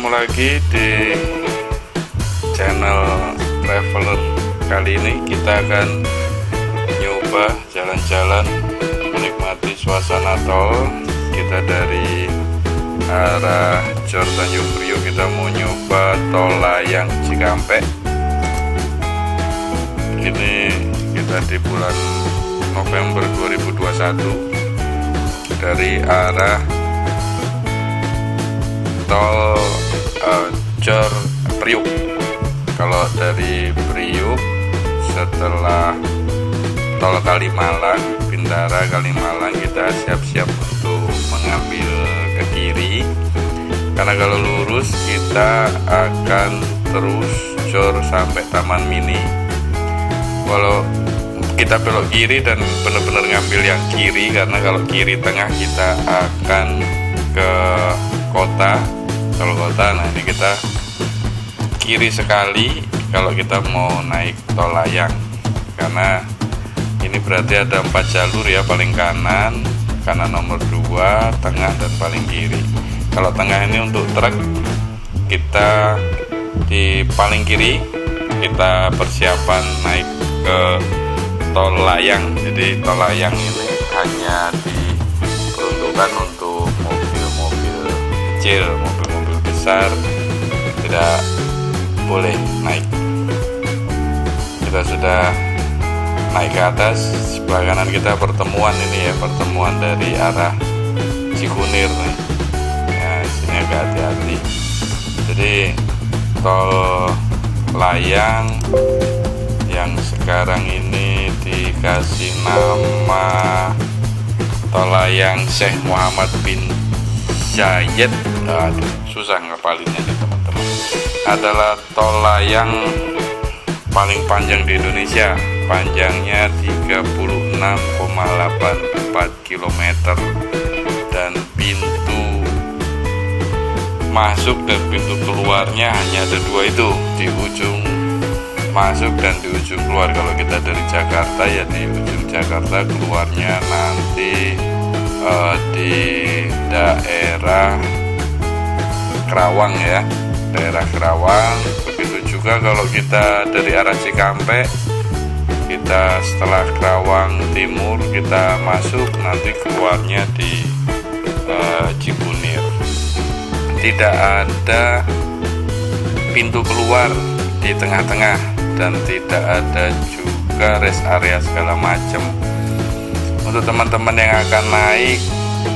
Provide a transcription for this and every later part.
ketemu lagi di channel Traveler. Kali ini kita akan nyoba jalan-jalan menikmati suasana tol. Kita dari arah Jor Tanjung Priok, kita mau nyoba tol layang Cikampek. Ini kita di bulan November 2021 dari arah tol Jor Priok. Kalau dari Priok setelah tol Kalimalang, Bintara Kalimalang, kita siap-siap untuk mengambil ke kiri, karena kalau lurus kita akan terus Jor sampai Taman Mini. Kalau kita belok kiri dan benar-benar ngambil yang kiri, karena kalau kiri tengah kita akan ke kota, kalau kota. Nah, ini kita kiri sekali kalau kita mau naik tol layang, karena ini berarti ada 4 jalur ya, paling kanan nomor 2, tengah, dan paling kiri. Kalau tengah ini untuk truk, kita di paling kiri kita persiapan naik ke tol layang. Jadi tol layang ini hanya diperuntukkan untuk mobil-mobil kecil, mobil-mobil besar tidak boleh naik. Kita sudah naik ke atas, sebelah kanan kita pertemuan ini ya, pertemuan dari arah Cikunir nih. Ya, sini agak hati-hati. Jadi tol layang yang sekarang ini dikasih nama tol layang Syekh Muhammad bin Zayed. Aduh, susah ngapalinnya nih teman-teman. Adalah tol layang paling panjang di Indonesia. Panjangnya 36,84 km dan pintu masuk dan pintu keluarnya hanya ada 2 itu, di ujung masuk dan di ujung keluar. Kalau kita dari Jakarta ya di ujung Jakarta, keluarnya nanti di daerah Kerawang ya, daerah Kerawang. Begitu juga kalau kita dari arah Cikampek, kita setelah Kerawang Timur kita masuk, nanti keluarnya di Cikunir. Tidak ada pintu keluar di tengah-tengah dan tidak ada juga rest area segala macam. Untuk teman-teman yang akan naik,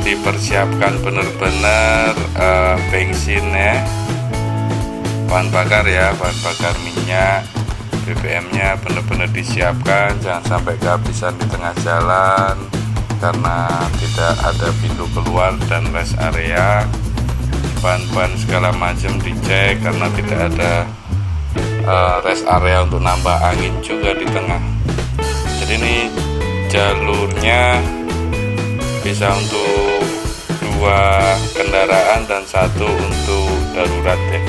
dipersiapkan benar-benar bensin ya, bahan bakar ya, bahan bakar minyak, BBM-nya benar-benar disiapkan, jangan sampai kehabisan di tengah jalan karena tidak ada pintu keluar dan rest area. Bahan-bahan segala macam dicek karena tidak ada rest area untuk nambah angin juga di tengah. Jadi ini jalurnya bisa untuk 2 kendaraan dan 1 untuk darurat ya.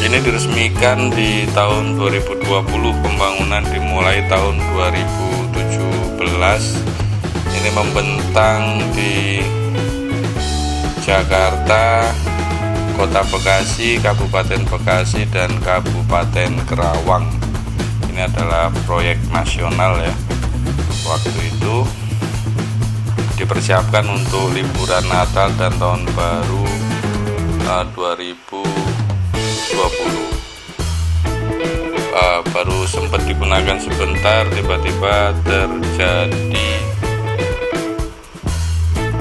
Ini diresmikan di tahun 2020, pembangunan dimulai tahun 2017. Ini membentang di Jakarta, Kota Bekasi, Kabupaten Bekasi, dan Kabupaten Kerawang. Ini adalah proyek nasional ya. Waktu itu dipersiapkan untuk liburan Natal dan Tahun Baru 2020. Baru sempat digunakan sebentar, tiba-tiba terjadi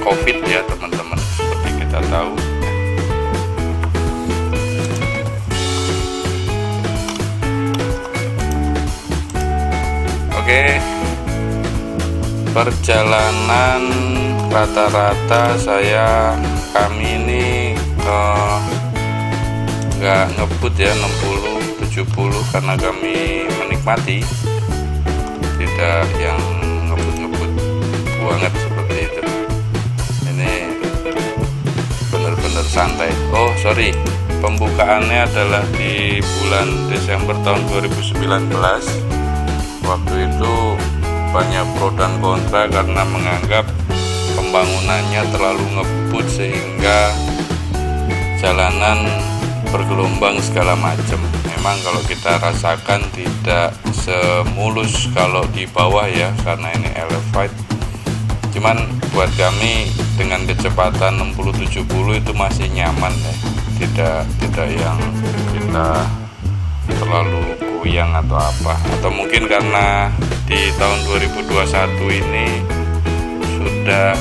COVID ya teman-teman, seperti kita tahu. Oke, perjalanan rata-rata kami ini nggak ngebut ya, 60-70, karena kami menikmati, tidak yang ngebut-ngebut banget seperti itu. Ini benar-benar santai. Oh sorry, pembukaannya adalah di bulan Desember tahun 2019. Waktu itu banyak pro dan kontra karena menganggap pembangunannya terlalu ngebut sehingga jalanan bergelombang segala macam. Memang kalau kita rasakan tidak semulus kalau di bawah ya, karena ini elevate. Cuman buat kami dengan kecepatan 60-70 itu masih nyaman ya, tidak yang kita terlalu goyang atau apa. Atau mungkin karena di tahun 2021 ini sudah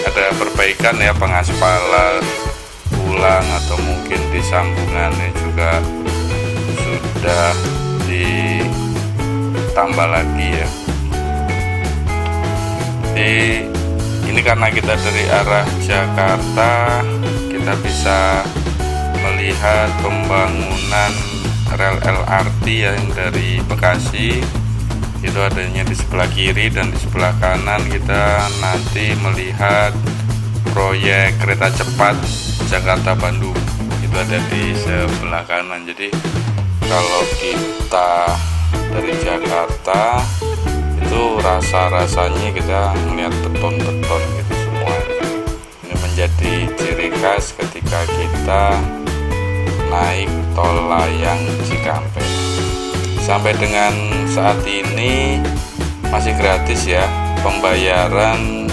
ada perbaikan ya, pengaspalan ulang, atau mungkin di sambungannya juga sudah ditambah lagi ya. Jadi ini karena kita dari arah Jakarta, kita bisa melihat pembangunan rel LRT yang dari Bekasi itu adanya di sebelah kiri, dan di sebelah kanan kita nanti melihat proyek kereta cepat Jakarta Bandung, itu ada di sebelah kanan. Jadi kalau kita dari Jakarta itu rasanya kita melihat beton-beton gitu semua. Ini menjadi ciri khas ketika kita naik tol layang Cikampek. Sampai dengan saat ini masih gratis ya, pembayaran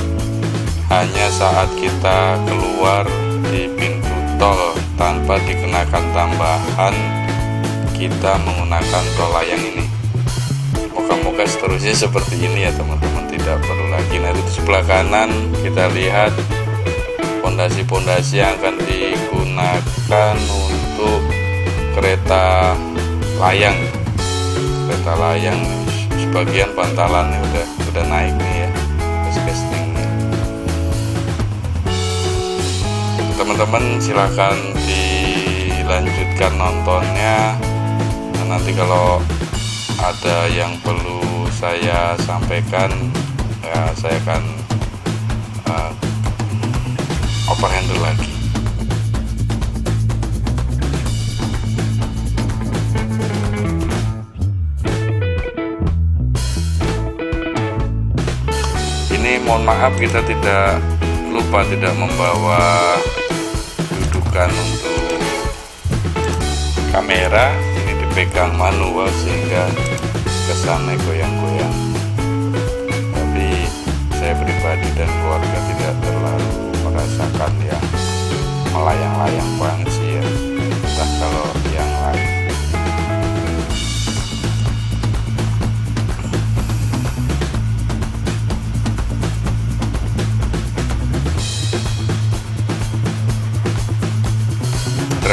hanya saat kita keluar di pintu tol tanpa dikenakan tambahan kita menggunakan tol layang ini. Moga-moga seterusnya seperti ini ya teman-teman, tidak perlu lagi. Nah, di sebelah kanan kita lihat pondasi-pondasi yang akan digunakan untuk kereta layang. Kereta layang sebagian bantalannya udah naik nih ya, castingnya. Teman-teman silahkan dilanjutkan nontonnya. Nah, nanti kalau ada yang perlu saya sampaikan ya, saya akan overhandle lagi. Ini mohon maaf, kita tidak lupa tidak membawa dudukan untuk kamera. Ini dipegang manual sehingga kesannya goyang-goyang. Tapi saya pribadi dan keluarga tidak terlalu merasakan yang melayang-layang banget sih ya. Entah kalau yang lain.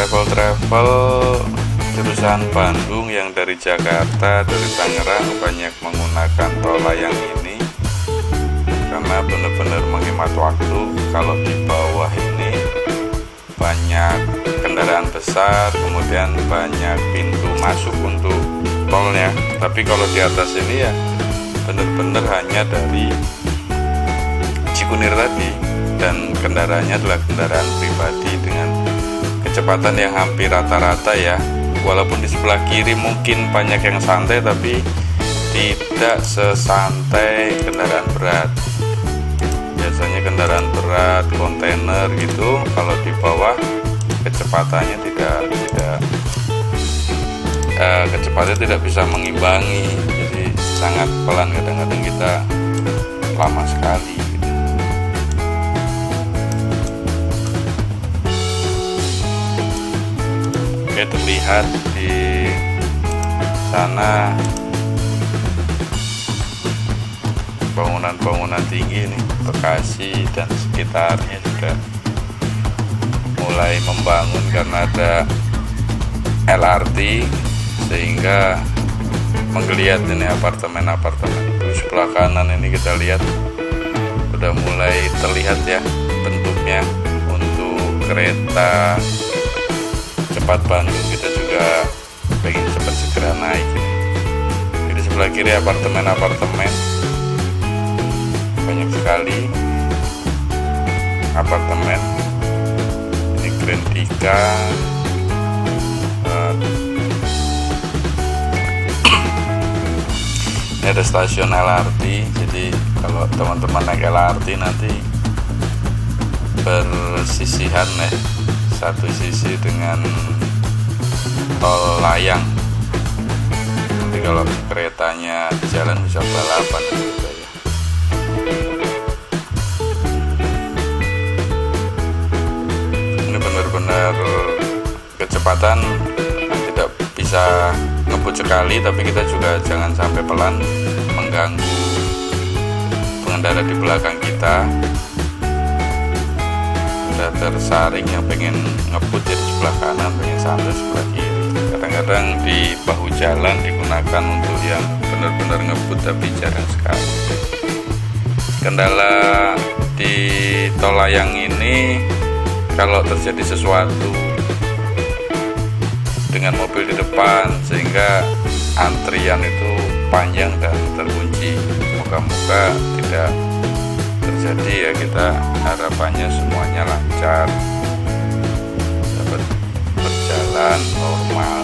Travel jurusan Bandung yang dari Jakarta, dari Tangerang banyak menggunakan tol layang ini karena benar-benar menghemat waktu. Kalau di bawah ini banyak kendaraan besar, kemudian banyak pintu masuk untuk tolnya. Tapi kalau di atas ini ya benar-benar hanya dari Cikunir tadi, dan kendaraannya adalah kendaraan pribadi dengan kecepatan yang hampir rata-rata ya. Walaupun di sebelah kiri mungkin banyak yang santai, tapi tidak sesantai kendaraan berat. Biasanya kendaraan berat, kontainer gitu, kalau di bawah kecepatannya kecepatannya tidak bisa mengimbangi. Jadi sangat pelan, kadang-kadang kita lama sekali. Oke, terlihat di sana bangunan-bangunan tinggi nih, Bekasi dan sekitarnya sudah mulai membangun karena ada LRT, sehingga menggeliat ini apartemen-apartemen. Di sebelah kanan ini kita lihat sudah mulai terlihat ya bentuknya untuk kereta cepat Bandung. Kita juga pengen cepat segera naik ini. Di sebelah kiri apartemen banyak sekali apartemen. Ini Grandika, ini ada stasiun LRT. Jadi kalau teman-teman naik LRT nanti bersisihan ya satu sisi dengan tol layang. Jadi kalau keretanya jalan bisa balapan gitu ya. Ini benar-benar kecepatan tidak bisa ngebut sekali, tapi kita juga jangan sampai pelan mengganggu pengendara di belakang kita. Udah tersaring yang pengen ngebut jadi sebelah kanan, pengen santai sebelah kiri. Kadang-kadang di bahu jalan digunakan untuk yang benar-benar ngebut, tapi jarang sekali. Kendala di tol layang ini, kalau terjadi sesuatu dengan mobil di depan sehingga antrian itu panjang dan terkunci, moga-moga tidak terjadi ya. Kita harapannya semuanya lancar, dapat berjalan normal.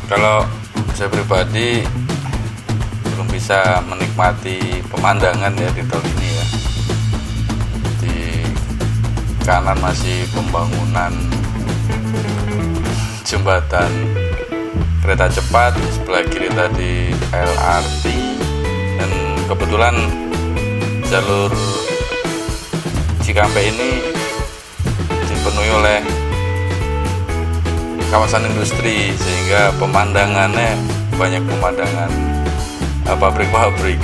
Kalau saya pribadi belum bisa menikmati pemandangan ya di tol ini ya. Di kanan masih pembangunan jembatan kereta cepat, sebelah kiri tadi LRT, dan kebetulan jalur Cikampek ini dipenuhi oleh kawasan industri, sehingga pemandangannya banyak pemandangan pabrik-pabrik.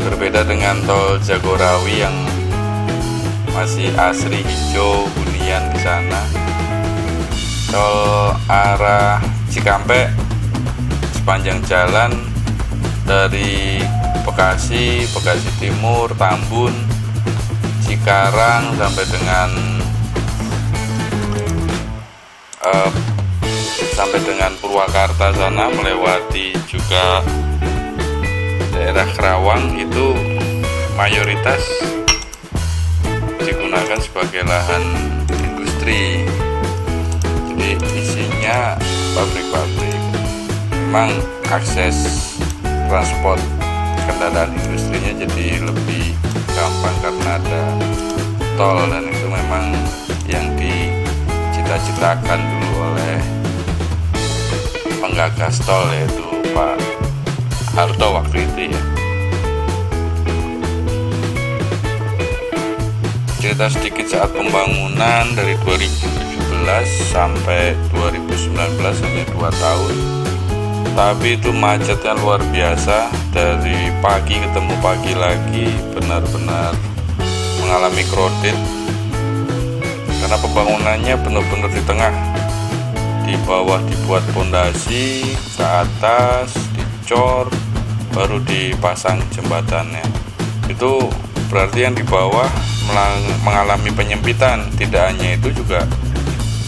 Berbeda dengan tol Jagorawi yang masih asri hijau hunian di sana. Tol arah Cikampek sepanjang jalan dari Bekasi Timur, Tambun, Cikarang sampai dengan Purwakarta sana, melewati juga daerah Kerawang, itu mayoritas digunakan sebagai lahan industri. Jadi isinya pabrik-pabrik. Memang akses transport kendaraan industrinya jadi lebih gampang karena ada tol, dan itu memang yang dicita-citakan dulu oleh penggagas tol, yaitu Pak Harto waktu itu ya. Cerita sedikit saat pembangunan dari 2017 sampai 2019, hanya 2 tahun, tapi itu macetnya luar biasa. Dari pagi ketemu pagi lagi, benar-benar mengalami crowded karena pembangunannya benar-benar di tengah. Di bawah dibuat pondasi, ke atas dicor, baru dipasang jembatannya. Itu berarti yang di bawah mengalami penyempitan. Tidak hanya itu, juga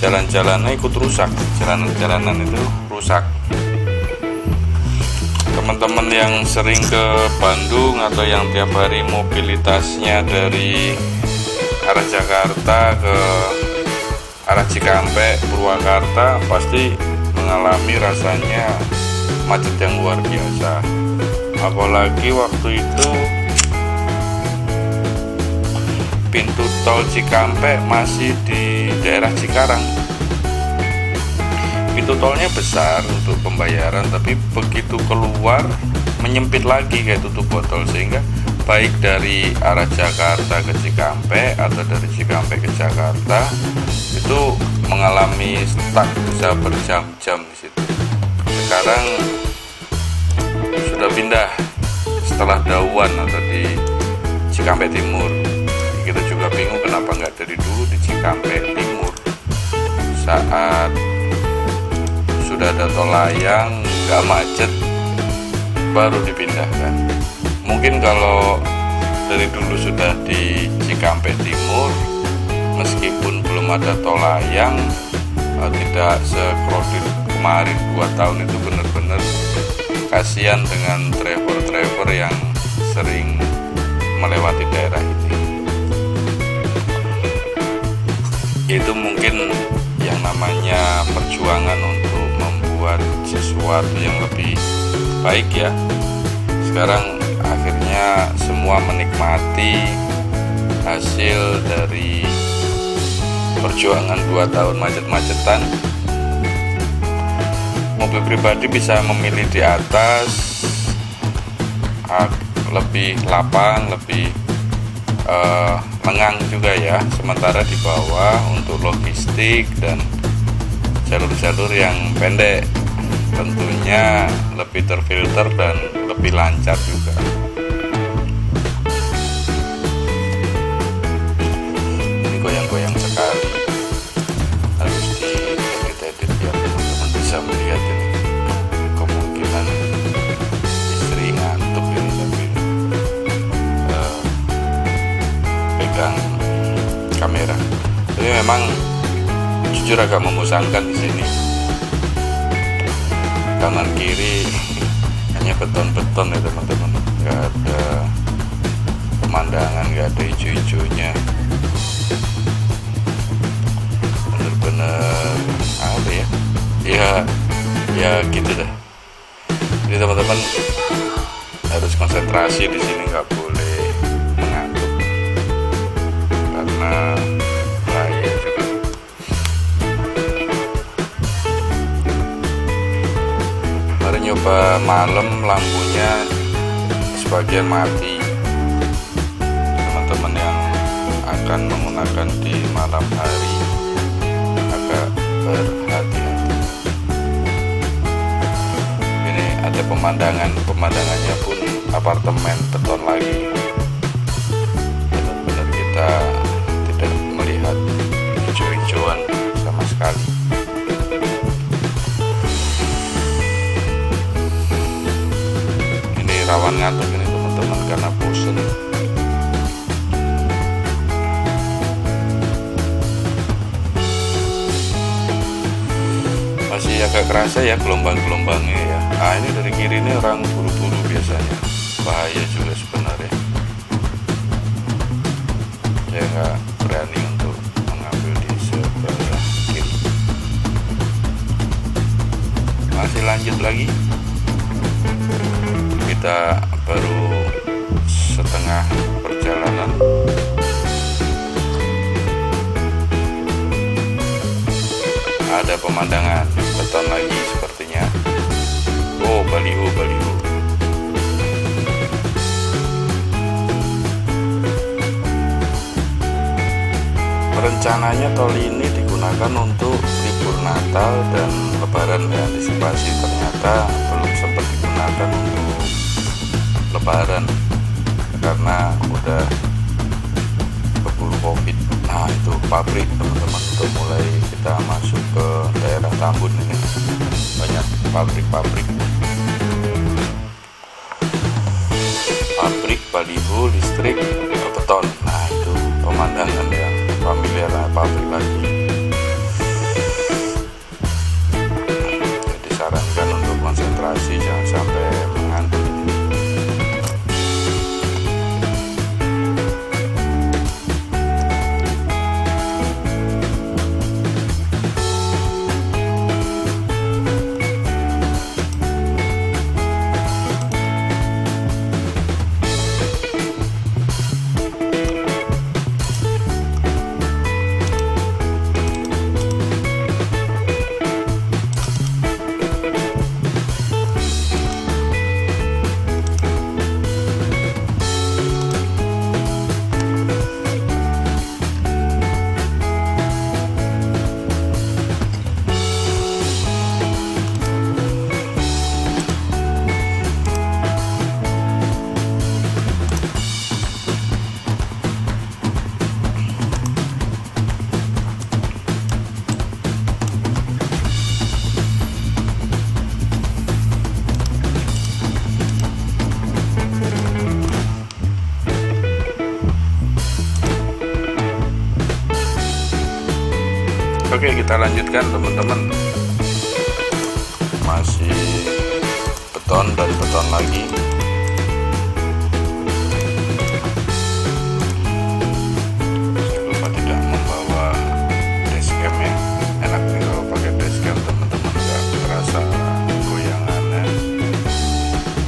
jalan-jalannya ikut rusak, jalanan-jalanan itu rusak. Teman-teman yang sering ke Bandung atau yang tiap hari mobilitasnya dari arah Jakarta ke arah Cikampek, Purwakarta, pasti mengalami rasanya macet yang luar biasa. Apalagi waktu itu pintu tol Cikampek masih di daerah Cikarang. Pintu tolnya besar untuk pembayaran, tapi begitu keluar menyempit lagi kayak tutup botol, sehingga baik dari arah Jakarta ke Cikampek atau dari Cikampek ke Jakarta itu mengalami stuck, bisa berjam-jam di situ. Sekarang sudah pindah setelah Dawan atau di Cikampek Timur. Kita juga bingung kenapa nggak dari dulu di Cikampek Timur. Saat sudah ada tol layang, nggak macet, baru dipindahkan. Mungkin kalau dari dulu sudah di Cikampek Timur, meskipun belum ada tol layang, tidak se-crowded kemarin 2 tahun itu. Benar-benar kasihan dengan driver-driver yang sering melewati daerah ini. Itu mungkin yang namanya perjuangan untuk membuat sesuatu yang lebih baik ya. sekarang akhirnya semua menikmati hasil dari perjuangan 2 tahun macet-macetan. Mobil pribadi bisa memilih di atas, lebih lapang, lebih lengang juga ya, sementara di bawah untuk logistik dan jalur-jalur yang pendek tentunya lebih terfilter dan lebih lancar juga. Ini goyang-goyang sekali, harus diedit-edit biar teman-teman bisa melihat ini. Kemungkinan istri ngantuk ini sambil pegang kamera. Tapi memang jujur agak membosankan di sini. Kanan kiri hanya beton-beton ya teman-teman, nggak ada pemandangan, nggak ada hijau-hijaunya, bener-bener apa ya gitu dah. Jadi teman-teman harus konsentrasi di sini, nggak boleh mengantuk karena bahaya juga. Mari nyoba malam, lampunya sebagian mati. Teman-teman yang akan menggunakan di malam hari agak berhati-hati. Ini ada pemandangannya pun apartemen beton lagi. Benar-benar kita tidak melihat hijau-hijauan sama sekali. Ini rawan ngantuk ini teman-teman karena bosen. Masih agak kerasa ya gelombang-gelombangnya ya. Nah ini dari kiri ini orang buru-buru biasanya, bahaya juga sebenarnya. Saya nggak berani untuk mengambil di sebelah kiri. Masih lanjut lagi. Kita baru setengah perjalanan. Ada pemandangan beton lagi sepertinya. Oh, baliho. Rencananya tol ini digunakan untuk libur Natal dan Lebaran ya, antisipasi. Ternyata belum sempat digunakan untuk Lebaran karena udah keburu Covid. Nah itu pabrik teman-teman, udah mulai kita masuk ke daerah Tambun ini, banyak pabrik baliho, listrik, beton. Nah itu pemandangan yang familiar, pabrik lagi. Disarankan untuk konsentrasi, jangan sampai mengantuk. Oke, kita lanjutkan teman-teman. Masih beton dan beton lagi. Saya lupa tidak membawa dashcam ya. Enak nih kalau pakai dashcam teman-teman, nggak terasa goyangannya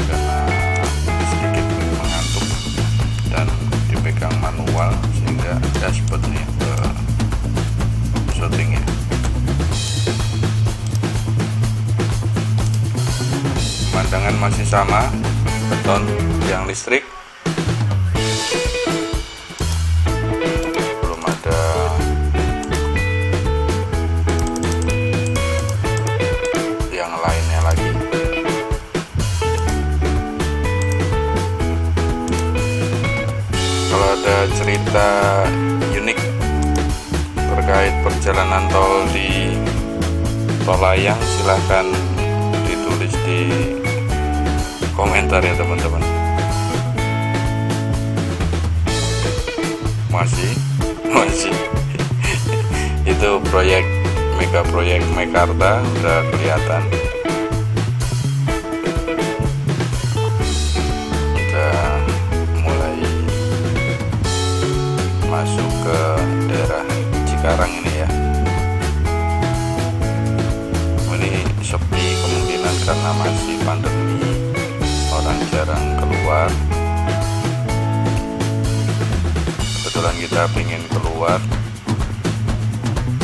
karena bahan masih sama, beton yang listrik. Belum ada yang lainnya lagi. Kalau ada cerita unik terkait perjalanan tol di Tol Layang, silahkan ditulis di komentar ya teman-teman. Masih itu proyek mega proyek Mekarta udah kelihatan, udah mulai masuk ke daerah Cikarang ini ya. Ini sepi kemungkinan karena masih pandemi, orang jarang keluar. Kebetulan kita pingin keluar,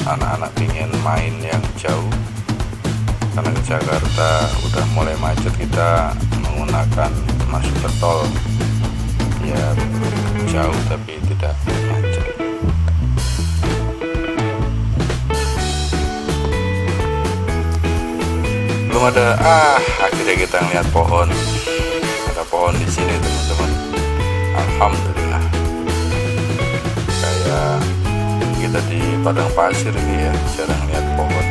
anak-anak pingin main yang jauh, karena ke Jakarta udah mulai macet. Kita menggunakan masuk ke tol biar jauh tapi tidak macet. Belum ada, akhirnya kita ngeliat pohon. Ada pohon di sini teman-teman. Alhamdulillah. Kayak kita di padang pasir ini ya, jarang lihat pohon.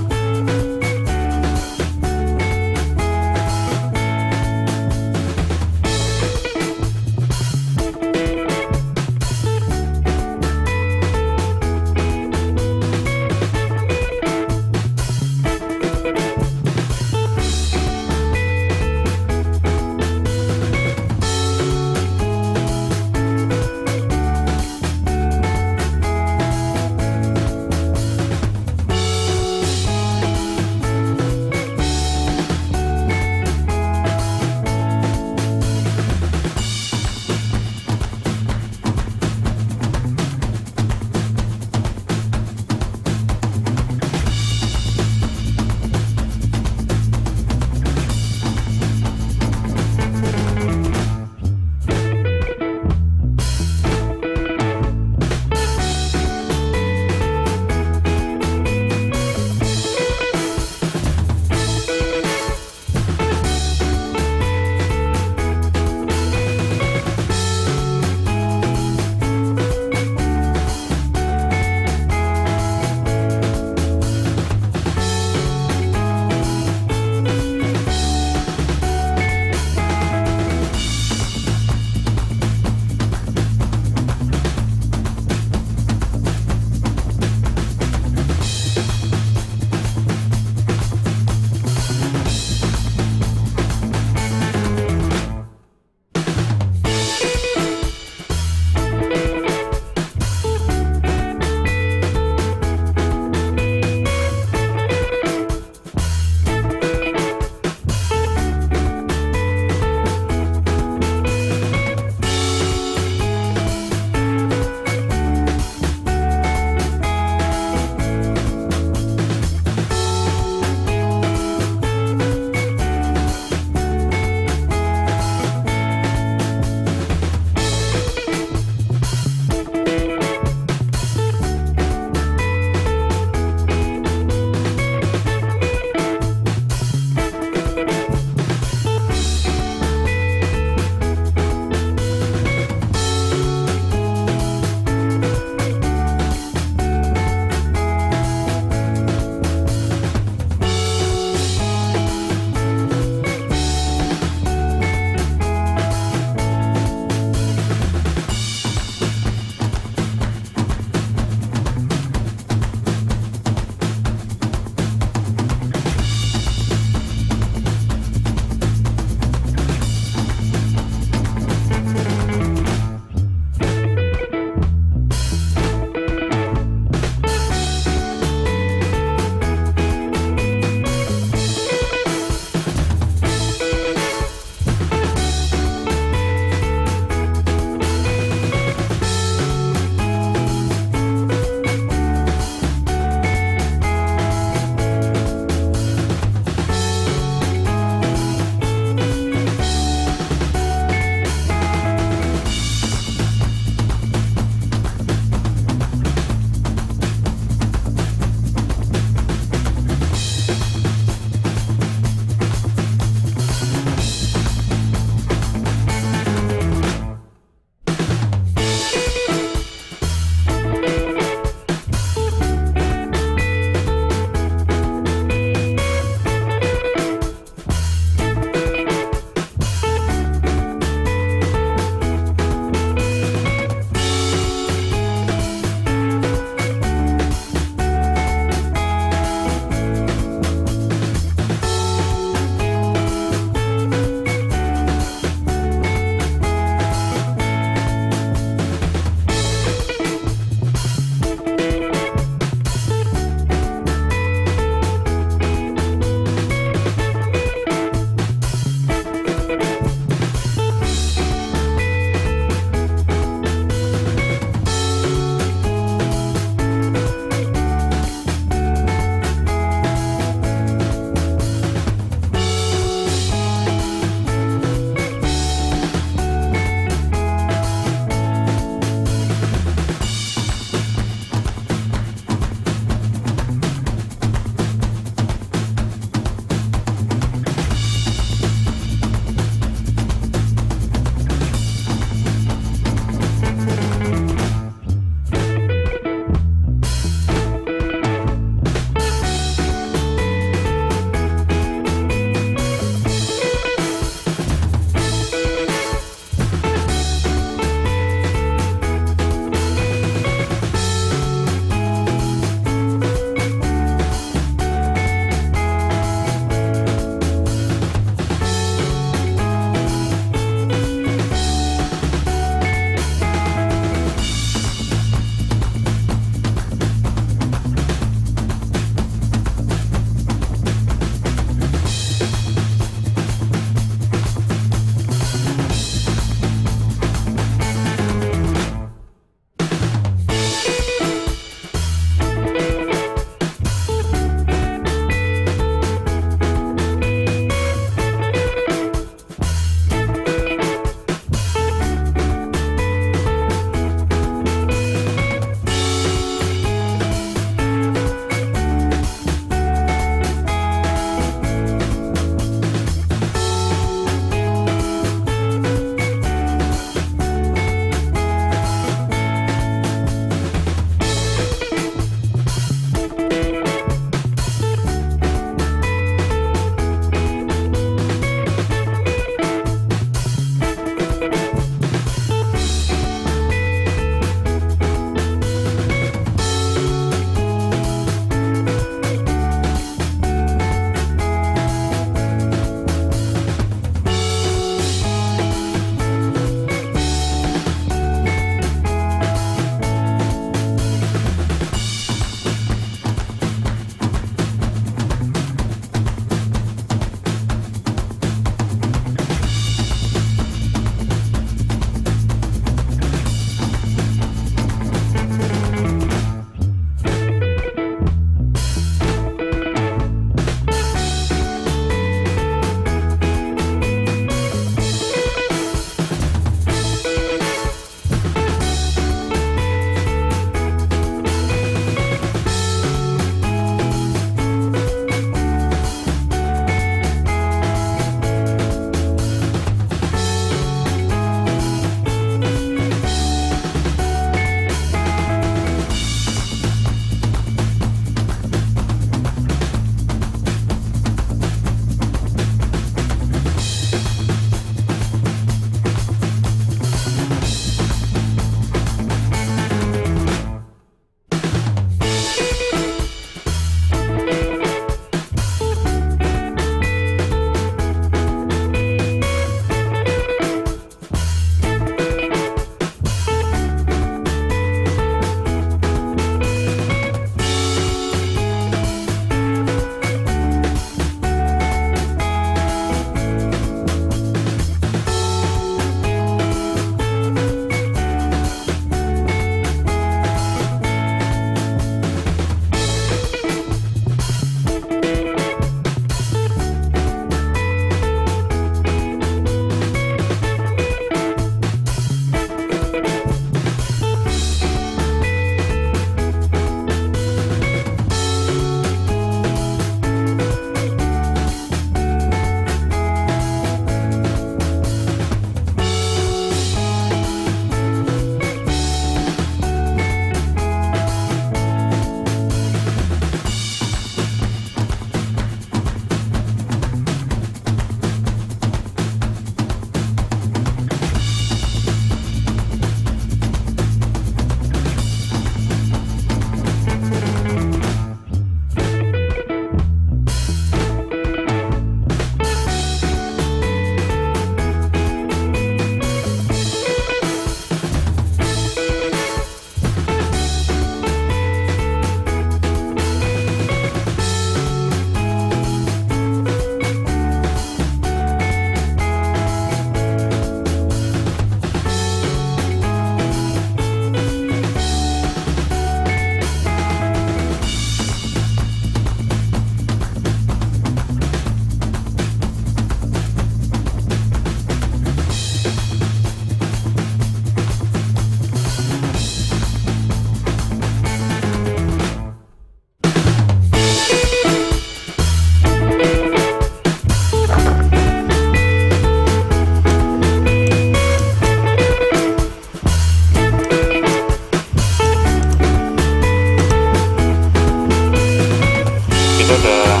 kita udah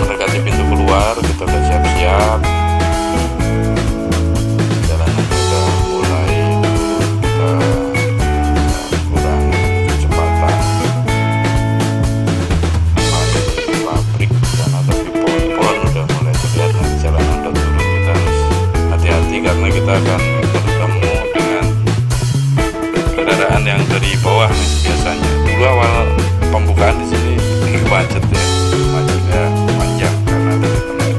mendekati pintu keluar, kita udah siap-siap. Jalanan udah mulai turun, kita kurangi kecepatan. Masih pabrik dan atau di pohon-pohon udah mulai terlihat, nanti jalanan udah turun. Kita harus hati-hati karena kita akan bertemu dengan kendaraan yang dari bawah nih biasanya. Dulu awal pembukaan di sini macet ya, macetnya panjang karena dari penuh.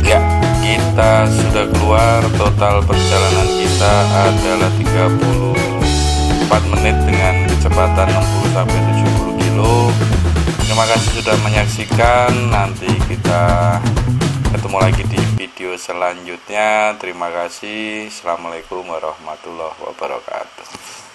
Ya, kita sudah keluar. Total perjalanan kita adalah 34 menit dengan kecepatan 60-70 kilo. Terima kasih sudah menyaksikan. Nanti kita ketemu lagi di video selanjutnya. Terima kasih. Assalamualaikum warahmatullahi wabarakatuh.